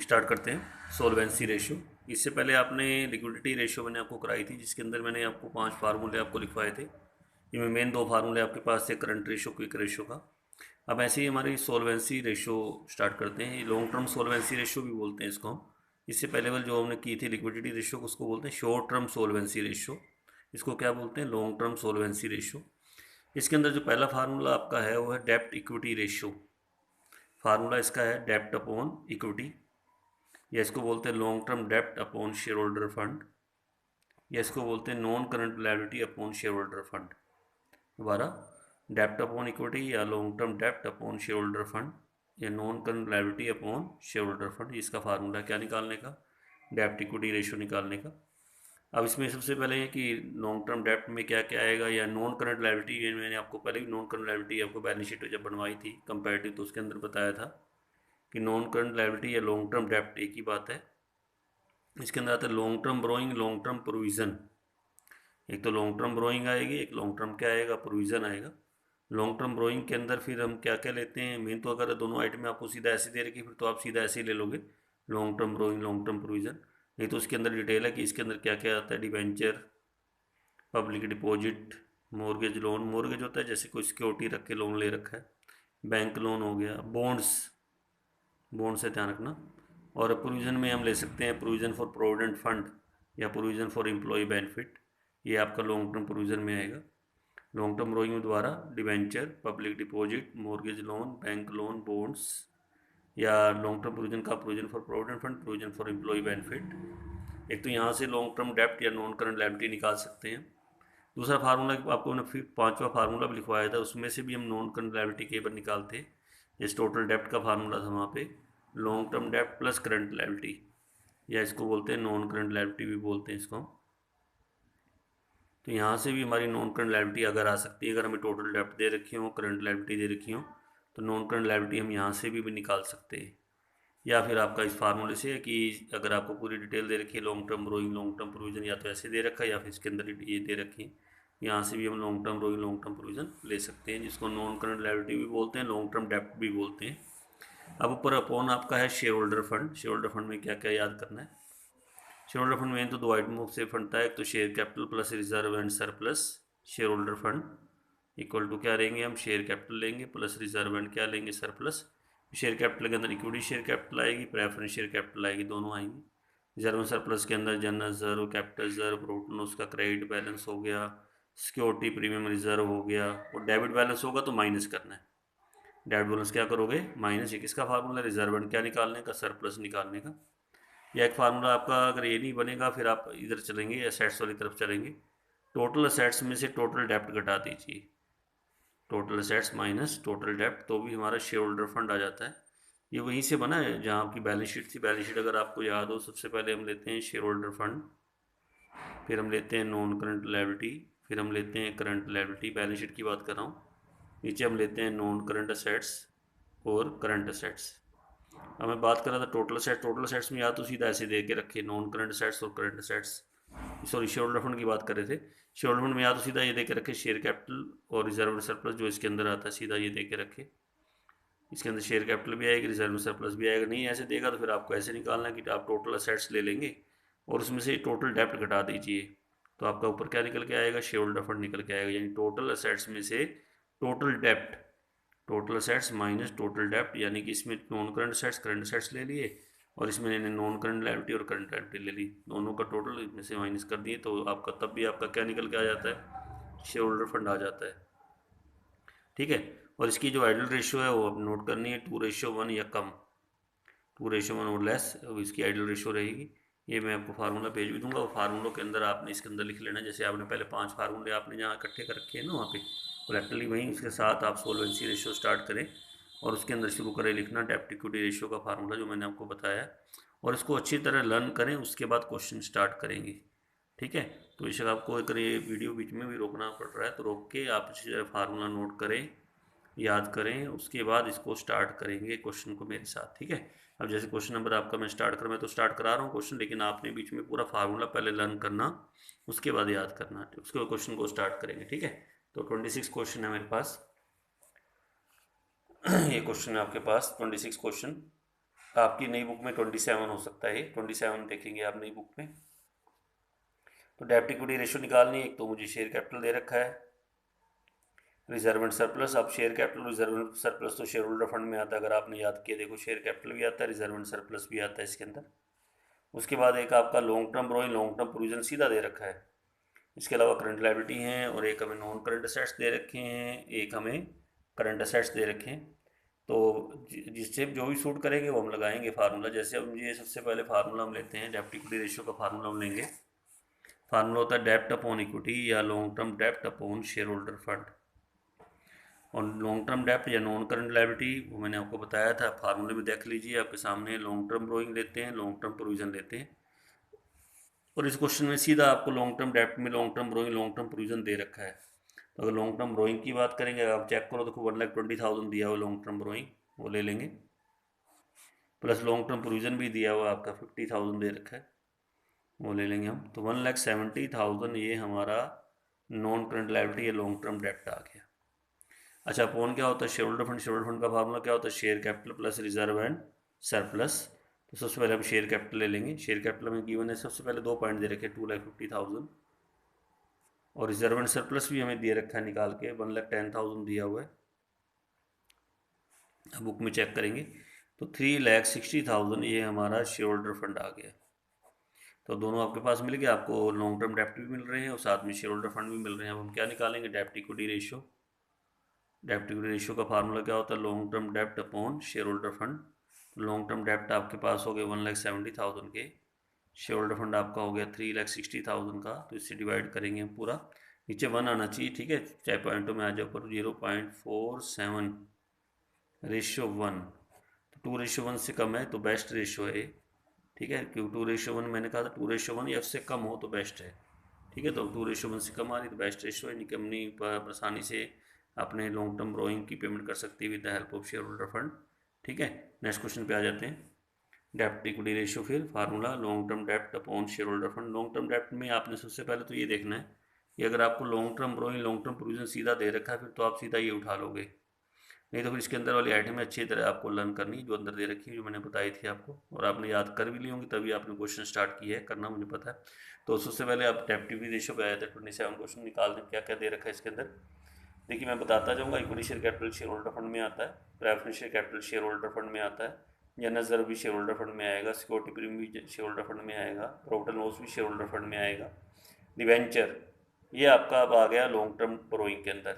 Start करते हैं सोल्वेंसी ratio. इससे पहले आपने लिक्विडिटी रेशियो मैंने आपको कराई थी, जिसके अंदर मैंने आपको 5 फार्मूले आपको लिखवाए थे। इनमें मेन 2 फार्मूले आपके पास थे, करंट रेशियो, क्विक रेशियो का। अब ऐसे ही हमारी सोल्वेंसी रेशियो स्टार्ट करते हैं। लॉन्ग टर्म सोल्वेंसी रेशियो भी बोलते हैं इसको हम। इससे पहले वाली जो हमने की थी लिक्विडिटी रेशियो, उसको बोलते हैं शॉर्ट टर्म सोल्वेंसी रेशियो। इसको क्या बोलते हैं? Long term solvency ratio. इसके अंदर जो पहला फार्मूला आपका है वो है डेप्ट इक्विटी रेशियो। फार्मूला इसका है डेप्ट अपॉन इक्विटी, या इसको बोलते हैं लॉन्ग टर्म डेप्ट अपॉन शेयर होल्डर फंड, या इसको बोलते हैं non current liability upon share holder fund. दोबारा, डेप्ट अपॉन इक्विटी या लॉन्ग टर्म डेप्ट अपॉन शेयर होल्डर फंड या non current liability upon share holder fund. इसका फार्मूला क्या निकालने का? डेप्ट इक्विटी रेशियो निकालने का। अब इसमें सबसे पहले है कि लॉन्ग टर्म डेप्ट में क्या क्या आएगा, या नॉन करंट लायबिलिटी। मैंने आपको पहले भी नॉन करंट लायबिलिटी आपको बैलेंस शीट जब बनवाई थी कंपैरेटिव, तो उसके अंदर बताया था कि नॉन करंट लायबिलिटी या लॉन्ग टर्म डेप्ट एक ही बात है। इसके अंदर आता है long term ब्रोइंग, long term provision. एक तो लॉन्ग टर्म ब्रोइंग आएगी, एक लॉन्ग टर्म क्या आएगा? प्रोविज़न आएगा। लॉन्ग टर्म ब्रोइंग के अंदर फिर हम क्या क्या लेते हैं? मेन तो अगर दोनों आइटम में आपको सीधा ऐसे दे रखी, फिर तो आप सीधा ऐसे ही ले लोगे, long term ब्रोइंग, long term provision. नहीं तो उसके अंदर डिटेल है कि इसके अंदर क्या क्या आता है। Debenture, public deposit, mortgage loan. Mortgage होता है जैसे कोई सिक्योरिटी रख के लोन ले रखा है। बैंक लोन हो गया। बॉन्ड्स, बॉन्ड से ध्यान रखना। और प्रोविज़न में हम ले सकते हैं प्रोविज़न फॉर प्रोविडेंट फंड या प्रोविज़न फॉर एम्प्लॉय बेनिफिट। ये आपका लॉन्ग टर्म प्रोविज़न में आएगा। लॉन्ग टर्म ब्रोइंग में द्वारा debenture, public deposit, mortgage loan, bank loan, bonds, या लॉन्ग टर्म प्रोविजन का provision for provident fund, provision for employee benefit. एक तो यहाँ से लॉन्ग टर्म डेप्ट या नॉन करंट लायबिलिटी निकाल सकते हैं। दूसरा फार्मूला आपको मैंने फिर 5वां फार्मूला भी लिखवाया था, उसमें से भी हम नॉन करंट लायबिलिटी के बार निकालते। जैसे टोटल डेप्ट का फार्मूला था वहाँ पे लॉन्ग टर्म डेप्ट प्लस करंट लायबिलिटी, या इसको बोलते हैं नॉन करंट लायबिलिटी भी बोलते हैं इसको। तो यहाँ से भी हमारी नॉन करंट लायबिलिटी अगर आ सकती है, अगर हमें टोटल डेप्ट दे रखी हो, करंट लायबिलिटी दे रखी हो, तो नॉन करंट लायबिलिटी हम यहाँ से भी निकाल सकते हैं। या फिर आपका इस फार्मूले से है कि अगर आपको पूरी डिटेल दे रखी है long term borrowing, long term provision, या तो ऐसे दे रखा है या फिर इसके अंदर ये दे रखी है, यहाँ से भी हम long term borrowing, long term provision ले सकते हैं, जिसको नॉन करंट लायबिलिटी भी बोलते हैं, लॉन्ग टर्म डेप्ट भी बोलते हैं। अब ऊपर अपॉन आपका है share holder fund. Share holder fund में क्या क्या याद करना है? शेयर होल्डर फंड में तो 2 आइटमों से फंड था, एक तो share capital plus reserve and surplus. Share holder fund equal to क्या लेंगे हम? शेयर कैपिटल लेंगे प्लस रिजर्व एंड क्या लेंगे? सरप्लस। शेयर कैपिटल के अंदर इक्विटी शेयर कैपिटल आएगी, प्रेफरेंस शेयर कैपिटल आएगी, दोनों आएंगी। रिजर्व सरप्लस के अंदर जनरल रिजर्व, कैपिटल रिजर्व, रोटन उसका क्रेडिट बैलेंस हो गया, सिक्योरिटी प्रीमियम रिजर्व हो गया, और डेबिट बैलेंस होगा तो माइनस करना है। डेबिट बैलेंस क्या करोगे? माइनस। एक इसका फार्मूला रिजर्व एंड क्या निकालने का? सरप्लस निकालने का। या एक फार्मूला आपका अगर ये नहीं बनेगा, फिर आप इधर चलेंगे, एसेट्स वाली तरफ चलेंगे। टोटल असेट्स में से टोटल डेप्ट घटा दीजिए, टोटल असेट्स माइनस टोटल डेप्ट, तो भी हमारा शेयर होल्डर फंड आ जाता है। ये वहीं से बना है जहाँ आपकी बैलेंस शीट थी। बैलेंस शीट अगर आपको याद हो, सबसे पहले हम लेते हैं शेयर होल्डर फंड, फिर हम लेते हैं नॉन करंट लायबिलिटी, फिर हम लेते हैं करंट लायबिलिटी। बैलेंस शीट की बात कर रहा हूँ। नीचे हम लेते हैं नॉन करंट असेट्स और करंट असेट्स। अब मैं बात कर रहा था टोटल असेट्स। टोटल असेट्स में या तो सीधा ऐसे दे के रखे नॉन करंट असेट्स और current assets, sorry share holder fund की बात कर रहे थे। शेयर होल्डर फंड में या तो सीधा ये दे के रखे शेयर कैपिटल और रिजर्व सरप्लस, जो इसके अंदर आता है सीधा ये दे के रखे। इसके अंदर शेयर कैपिटल भी आएगी, रिजर्व सरप्लस भी आएगा। नहीं ऐसे देगा तो फिर आपको ऐसे निकालना है कि आप टोटल असेट्स ले लेंगे और उसमें से टोटल डेप्ट घटा दीजिए, तो आपका ऊपर क्या निकल के आएगा? शेयर होल्डर फंड निकल के आएगा। यानी टोटल असेट्स में से टोटल डेप्ट, टोटल असेट्स माइनस टोटल डेप्ट, यानी कि इसमें non current assets, current assets ले लिए, और इसमें मैंने नॉन करंट लायबिलिटी और करंट लायबिलिटी ले ली, दोनों का टोटल इसमें से माइनस कर दिए, तो आपका तब भी आपका क्या निकल के आ जाता है? शेयर होल्डर फंड आ जाता है। ठीक है। और इसकी जो आइडल रेशियो है वो अब नोट करनी है, 2:1 या कम, 2:1 और लेस अब इसकी आइडल रेशियो रहेगी। ये मैं आपको फार्मूला भेज भी दूंगा, और फार्मूलों के अंदर आपने इसके अंदर लिख लेना। जैसे आपने पहले 5 फार्मूले आपने जहाँ इकट्ठे कर रखे हैं ना, वहाँ पे करेक्टली वहीं उसके साथ आप सोल्वेंसी रेशियो स्टार्ट करें, और उसके अंदर शुरू करें लिखना डेप्ट इक्विटी रेशियो का फार्मूला जो मैंने आपको बताया, और इसको अच्छी तरह लर्न करें, उसके बाद क्वेश्चन स्टार्ट करेंगे। ठीक है। तो बेशक आपको अगर ये वीडियो बीच में भी रोकना पड़ रहा है तो रोक के आप अच्छी तरह फार्मूला नोट करें, याद करें, उसके बाद इसको स्टार्ट करेंगे क्वेश्चन को मेरे साथ। ठीक है। अब जैसे क्वेश्चन नंबर आपका मैं स्टार्ट कर, मैं तो स्टार्ट करा रहा हूँ क्वेश्चन, लेकिन आपने बीच में पूरा फार्मूला पहले लर्न करना, उसके बाद याद करना, उसके बाद क्वेश्चन को स्टार्ट करेंगे। ठीक है। तो 26 क्वेश्चन है मेरे पास। ये क्वेश्चन है आपके पास 26 क्वेश्चन। आपकी नई बुक में 27 हो सकता है, 27 देखेंगे आप नई बुक में। तो डेब्ट इक्विटी रेशियो निकालनी है। एक तो मुझे शेयर कैपिटल दे रखा है, रिजर्व एंड सरप्लस। अब share capital reserve and surplus तो शेयर होल्डर फंड में आता है, अगर आपने याद किया देखो, शेयर कैपिटल भी आता है, रिजर्व एंड सरप्लस भी आता है इसके अंदर। उसके बाद एक आपका long term borrowing, long term provision सीधा दे रखा है। इसके अलावा करंट लायबिलिटी हैं, और एक हमें नॉन करंट असेट्स दे रखे हैं, एक हमें करंट असेट्स दे रखे हैं। तो जिससे जो भी सूट करेंगे वो हम लगाएंगे फार्मूला। जैसे अब ये सबसे पहले फार्मूला हम लेते हैं, डेब्ट इक्विटी रेशियो का फार्मूला हम लेंगे। फार्मूला होता है डेब्ट अपॉन इक्विटी या लॉन्ग टर्म डेब्ट अपॉन शेयर होल्डर फंड। और लॉन्ग टर्म डेब्ट या नॉन करंट लायबिलिटी वो मैंने आपको बताया था, फार्मूले में देख लीजिए आपके सामने। लॉन्ग टर्म बोरोइंग लेते हैं, लॉन्ग टर्म प्रोविजन लेते हैं, और इस क्वेश्चन में सीधा आपको लॉन्ग टर्म डेब्ट में long term borrowing, long term provision दे रखा है। तो अगर लॉन्ग टर्म बोरोइंग की बात करेंगे, आप चेक करो देखो 1,20,000 दिया हुआ लॉन्ग टर्म बोरोइंग, वो ले लेंगे। प्लस लॉन्ग टर्म प्रोविजन भी दिया हुआ आपका 50,000 दे रखा है, वो ले लेंगे हम। तो 1,70,000 ये हमारा नॉन करंट लायबिलिटी या लॉन्ग टर्म डेब्ट आ गया। अच्छा, अपॉन क्या होता है share holder fund. Share holder fund का फार्मूला क्या होता है, share capital plus reserve and surplus. तो सबसे पहले हम शेयर कैपिटल ले लेंगे। शेयर कैपिटल में गिवन है सबसे पहले 2 पॉइंट दे रखे 2,50,000, और रिजर्व एंड सरप्लस भी हमें दे रखा है निकाल के 1,10,000 दिया हुआ है। अब बुक में चेक करेंगे तो 3,60,000 ये हमारा शेयर होल्डर फंड आ गया। तो दोनों आपके पास मिल गया, आपको लॉन्ग टर्म डेप्ट भी मिल रहे हैं और साथ में शेयर होल्डर फंड भी मिल रहे हैं। अब हम क्या निकालेंगे, डेप्ट इक्विटी रेशियो। डेप्ट इक्विटी रेशियो का फार्मूला क्या होता है, लॉन्ग टर्म डेप्ट upon share holder fund. Long term डेप्ट आपके पास हो गए 1,70,000 के, शेयर होल्डर फंड आपका हो गया 3,60,000 का। तो इससे डिवाइड करेंगे हम पूरा, नीचे 1 आना चाहिए, ठीक है, चाहे पॉइंटों में आ जाओ पर 0.47 रेशियो 1। तो 2:1 से कम है तो बेस्ट रेशियो है, ठीक है, क्योंकि 2:1 मैंने कहा था 2:1 या उससे कम हो तो बेस्ट है, ठीक है। तो 2:1 से कम आ रही तो बेस्ट रेशियो है, कंपनी पर आसानी से अपने लॉन्ग टर्म बोरोइंग की पेमेंट कर सकती है with the help of share holder fund, ठीक है। नेक्स्ट क्वेश्चन पे आ जाते हैं, डेप्ट इक्विटी रेशियो। फिर फार्मूला लॉन्ग टर्म डेप्ट upon share holder fund. Long term डेप्ट में आपने सबसे पहले तो ये देखना है कि अगर आपको long term borrowing, long term provision सीधा दे रखा है फिर तो आप सीधा ये उठा लोगे, नहीं तो फिर इसके अंदर वाली आइटम अच्छी तरह आपको लर्न करनी जो अंदर दे रखी है, जो मैंने बताई थी आपको, और आपने याद कर भी ली होंगी तभी आपने क्वेश्चन स्टार्ट किया है करना, मुझे पता है। तो सबसे पहले आप डेप्ट इक्विटी रेशियो पे आया था, 27 क्वेश्चन निकाल दें क्या क्या दे रखा है इसके अंदर। देखिए मैं बताता जाऊँगा। Equity share capital share holder fund में आता है, preference share capital share holder fund में आता है, जनरल रिजर्व भी शेयर होल्डर फंड में आएगा, सिक्योरिटी प्रीमियम भी शेयर होल्डर फंड में आएगा, प्रॉफिट एंड लॉस भी शेयर होल्डर फंड में आएगा, डिवेंचर ये आपका अब आ गया लॉन्ग टर्म बोरोइंग के अंदर।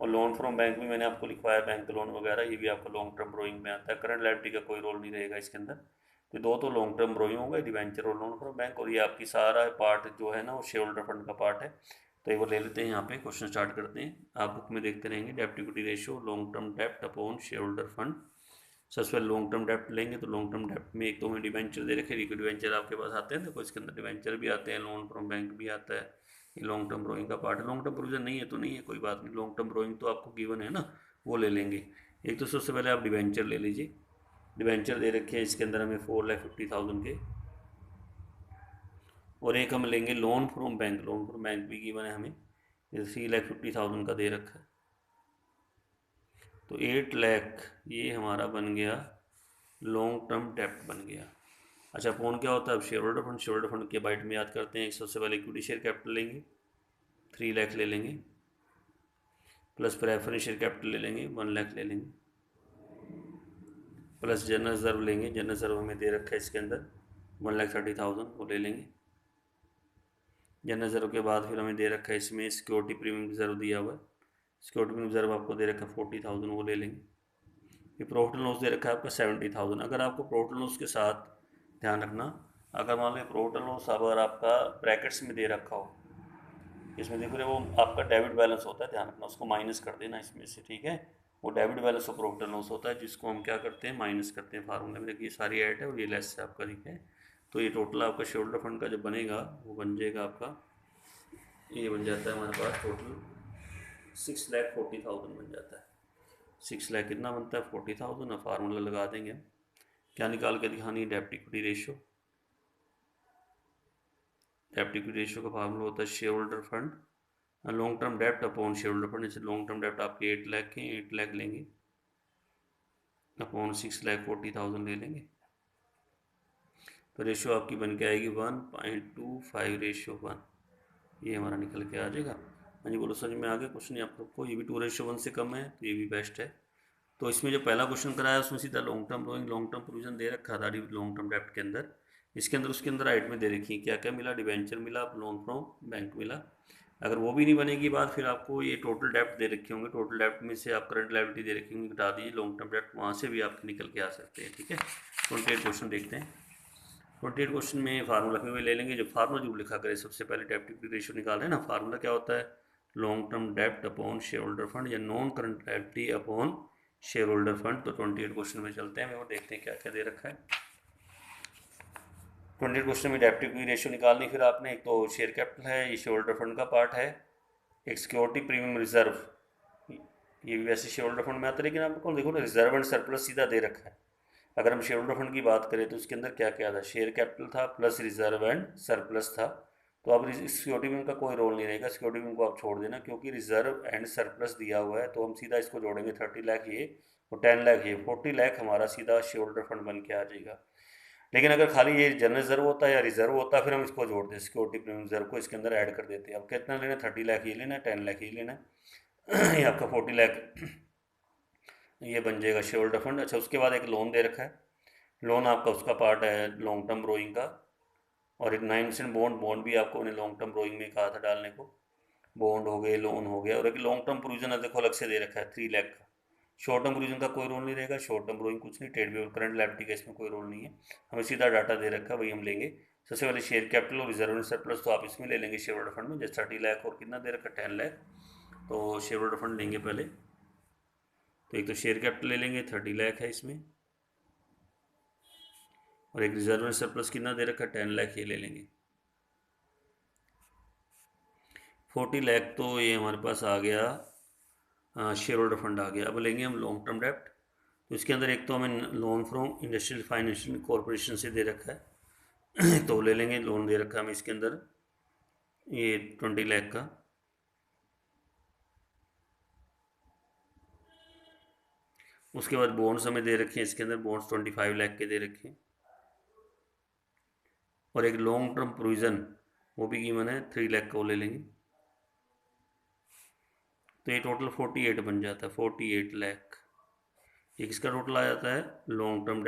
और लोन फ्रॉम बैंक भी मैंने आपको लिखवाया, बैंक लोन वगैरह ये भी आपका लॉन्ग टर्म बोरोइंग में आता है। करंट लायबिलिटी का कोई रोल नहीं रहेगा इसके अंदर। तो दो तो लॉन्ग टर्म बोरोइंग होगा, डिवेंचर और लोन फ्रॉम बैंक, और ये आपकी सारा पार्ट जो है ना वो शेयर होल्डर फंड का पार्ट है। तो ये वो ले लेते हैं, यहाँ पे क्वेश्चन स्टार्ट करते हैं। आप बुक में देखते रहेंगे, डेप्ट इक्विटी रेशियो लॉन्ग टर्म डेप्ट अपॉन शेयर होल्डर फंड। सबसे पहले लॉन्ग टर्म डेप्ट लेंगे, तो लॉन्ग टर्म डेप्ट में एक तो में डिवेंचर दे रखे, डिवेंचर आपके पास आते हैं, देखो इसके अंदर डिवेंचर भी आते हैं, लोन फ्रॉम बैंक भी आता है, ये लॉन्ग टर्म बोरोइंग का पार्ट है। लॉन्ग टर्म प्रोविजन नहीं है तो नहीं है, कोई बात नहीं, लॉन्ग टर्म बोरोइंग तो आपको गिवन है ना, वो ले लेंगे। एक तो सबसे पहले आप डिवेंचर ले लीजिए, डिवेंचर दे रखे हैं इसके अंदर हमें 4,50,000 के, और एक हम लेंगे loan from bank. Loan from bank भी गिवन है हमें, 3,50,000 का दे रखा है, तो 8 लाख ये हमारा बन गया लॉन्ग टर्म डेप्ट बन गया। अच्छा, फोन क्या होता है, अब share holder fund. Share holder fund के बाइट में याद करते हैं, सबसे पहले इक्विटी शेयर कैपिटल लेंगे 3 लाख ले लेंगे, प्लस प्रेफरेंस शेयर कैपिटल ले लेंगे 1 लाख ले लेंगे, प्लस जनरल रिजर्व लेंगे। जनरल रिजर्व हमें दे रखा है इसके अंदर 1,30,000 वो ले लेंगे। जनरल रिजर्व के बाद फिर हमें दे रखा है इसमें सिक्योरिटी प्रीमियम रिजर्व दिया हुआ है, सिक्योरिटी प्रीमियम रिजर्व आपको दे रखा है 40,000 वो ले लेंगे। फिर प्रॉफिट एंड लॉस दे रखा है आपका 70,000। अगर आपको प्रॉफिट एंड लॉस के साथ ध्यान रखना, अगर मान लो प्रॉफिट एंड लॉस अगर आपका ब्रैकेट्स में दे रखा हो, इसमें देखो वो आपका डेबिट बैलेंस होता है, ध्यान रखना उसको माइनस कर देना इसमें से, ठीक है। वो debit balance of profit and loss होता है जिसको हम क्या करते हैं, माइनस करते हैं। फार्मूला में देखिए सारी ऐड है और ये लेस है आपका, ठीक है। तो ये टोटल आपका शेयर होल्डर फंड का जब बनेगा वो बन जाएगा आपका, ये बन जाता है हमारे पास टोटल 6,40,000 बन जाता है। 6 लाख कितना बनता है, 40,000। और फार्मूला लगा देंगे, क्या निकाल के दिखानी है, डेप्ट इक्विटी रेशियो। डेप्ट इक्विटी रेशियो का फार्मूला होता है share holder fund long term डेप्ट अपॉन शेयर होल्डर फंड। जैसे लॉन्ग टर्म डेप्ट आपके 8 लाख के, 8 लाख लेंगे, अपॉन 6,40,000 ले लेंगे, तो रेशो आपकी बन के आएगी 1.25:1। ये हमारा निकल के आ जाएगा। हाँ जी बोलो, समझ में आ गया क्वेश्चन ये आप सबको? ये भी 2:1 से कम है, तो ये भी बेस्ट है। तो इसमें जो पहला क्वेश्चन कराया उसमें सीधा long term borrowing, long term provision दे रखा था लॉन्ग टर्म डेप्ट के अंदर। इसके अंदर उसके अंदर राइट में दे रखी है क्या क्या मिला, डिवेंचर मिला, लोन फ्रॉम बैंक मिला। अगर वो भी नहीं बनेगी बात, फिर आपको ये टोटल डेप्ट दे रखे होंगे, टोटल डेप्ट में से आप करंट लायबिलिटी दे रखी होंगी, घटा दीजिए लॉन्ग टर्म डेप्ट, वहाँ से भी आप निकल के आ सकते हैं। ठीक है, 28 क्वेश्चन देखते हैं। 28 क्वेश्चन में फार्मूला फिर भी ले लेंगे, जो फार्मूला जो लिखा करे सबसे पहले डेप्ट इक्विटी रेशियो निकाल रहे हैं ना, फार्मूला क्या होता है, लॉन्ग टर्म डेप्ट अपॉन शेयर होल्डर फंड या non current liability upon share holder fund. तो 28 क्वेश्चन में चलते हैं, वो देखते हैं क्या क्या दे रखा है। 28 क्वेश्चन में डेप्ट इक्विटी रेशियो निकालनी, फिर आपने एक तो शेयर कैपिटल है, ये शेयर होल्डर फंड का पार्ट है, एक सिक्योरिटी प्रीमियम रिजर्व, ये भी वैसे शेयर होल्डर फंड में आता है, लेकिन आपको देखो ना रिजर्व एंड सरप्लस सीधा दे रखा है। अगर हम शेयर होल्डर फंड की बात करें तो उसके अंदर क्या क्या था, शेयर कैपिटल था प्लस रिजर्व एंड सरप्लस था। तो अब सिक्योरिटी बिल का कोई रोल नहीं रहेगा, सिक्योरिटी बिल को आप छोड़ देना, क्योंकि रिजर्व एंड सरप्लस दिया हुआ है, तो हम सीधा इसको जोड़ेंगे 30 लाख ये और 10 लाख ये, 40 लाख हमारा सीधा शेयर होल्डर फंड बन के आ जाएगा। लेकिन अगर खाली ये जनरल रिजर्व होता है या रिजर्व होता है, फिर हम इसको जोड़ दें, सिक्योरिटी प्रीमियम रिजर्व को इसके अंदर ऐड कर देते हैं। अब कितना लेना है, 30 लाख ये लेना है, 10 लाख ये लेना है ये आपका 40 लाख ये बन जाएगा शेयर होल्डर फंड। अच्छा, उसके बाद एक लोन दे रखा है, लोन आपका उसका पार्ट है लॉन्ग टर्म बोरोइंग का, और एक 9% बॉन्ड, बॉन्ड भी आपको उन्हें लॉन्ग टर्म बोरोइंग में कहा था डालने को, बॉन्ड हो गए, लोन हो गया, और एक लॉन्ग टर्म प्रोविजन है देखो अलग से दे रखा है 3 लाख का। शॉर्ट टर्म प्रोविजन का कोई रोल नहीं रहेगा, शॉर्ट टर्म बोरोइंग कुछ नहीं, ट्रेड पेबल करंट लायबिलिटी का इसमें कोई रोल नहीं है, हमें सीधा डाटा दे रखा है वही हम लेंगे। सबसे पहले शेयर कैपिटल और रिजर्व एंड सरप्लस तो आप इसमें ले लेंगे शेयर होल्डर फंड में, जैसे 30 लाख और कितना दे रखा है 10 लाख, तो शेयर होल्डर फंड लेंगे पहले। तो एक तो शेयर कैपिटल ले लेंगे 30 लाख है इसमें, और एक रिजर्व एंड सरप्लस कितना दे रखा है 10 लाख ये ले लेंगे। 40 लाख तो ये हमारे पास आ गया, शेयर होल्डर फंड आ गया। अब लेंगे हम लॉन्ग टर्म डेप्ट, तो इसके अंदर एक तो हमें loan from industrial financial corporation से दे रखा है तो ले लेंगे, लोन दे रखा है हमें इसके अंदर ये 20 लाख का। उसके बाद बॉन्ड्स हमें दे रखे हैं इसके अंदर, बॉन्ड्स 25 लाख के दे रखे हैं, और एक लॉन्ग टर्म प्रोविज़न वो भी कीमत है 3 लाख का, वो ले लेंगे। तो ये टोटल 48 बन जाता है, 48 लाख। ये किसका टोटल आ जाता है, लॉन्ग टर्म